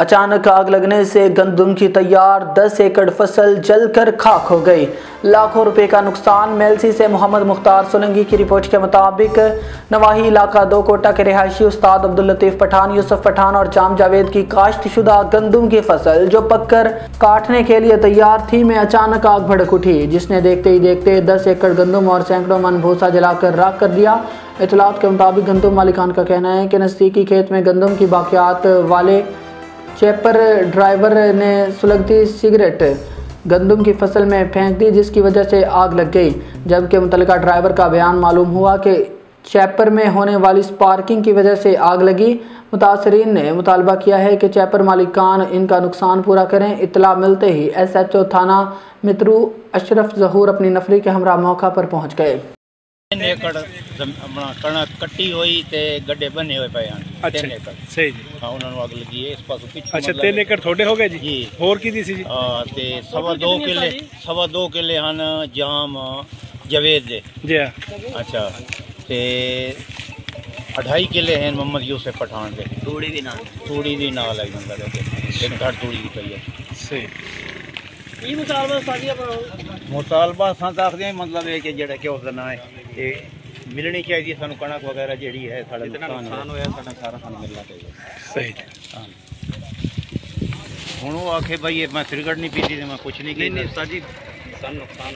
अचानक आग लगने से गंदम की तैयार 10 एकड़ फसल जलकर खाक हो गई। लाखों रुपए का नुकसान। मेलसी से मोहम्मद मुख्तार सोलंकी की रिपोर्ट के मुताबिक नवाही इलाका 2 कोटा के रिहायशी उस्ताद अब्दुल लतीफ पठान, यूसुफ पठान और जाम जावेद की काश्तशुदा गंदम की फसल जो पककर काटने के लिए तैयार थी में अचानक आग भड़क उठी, जिसने देखते ही देखते 10 एकड़ गंदम और सैकड़ों मन भूसा जलाकर राख कर दिया। इतलात के मुताबिक गंदम मालिकान का कहना है कि नज़दीकी खेत में गंदम की बाकियात वाले चेपर ड्राइवर ने सुलगती सिगरेट गंदम की फसल में फेंक दी, जिसकी वजह से आग लग गई। जबकि मुतल्लिका ड्राइवर का बयान मालूम हुआ कि चैपर में होने वाली स्पार्किंग की वजह से आग लगी। मुतासरीन ने मुतालबा किया है कि चैपर मालिकान इनका नुकसान पूरा करें। इत्तला मिलते ही SHO थाना मित्रू अशरफ जहूर अपनी नफरी के हमरा मौका पर पहुँच गए। 3 एकड़ कणक कट्टी हुई ते गड्ढे बने हुए पे हैं। 3 एकड़ सही जी। हाँ, उन्होंने आग लगी है इस पास पिछू। अच्छा, 3 एकड़ थोड़े हो गए जी? जी। होर की दी सी जी? ते 2.5 किले हन जाम जवेद दे जी। अच्छा, ते 2.5 किले हैं मोहम्मद यूसुफ पठान दे। तूड़ी दी नाल है बंदा दे, एक घट तूड़ी दी पई है। सही। मुतालबा आखते हैं मतलब है कि जेड़ा कि उसका ना है मिलनी चाहिए सानू कणक वगैरह जी है साढ़ा नुकसान होया सारा सानू मिलना चाहिए। सही। हुण वो आखे भाई मैं सिगरेट नहीं पीती मैं कुछ नहीं।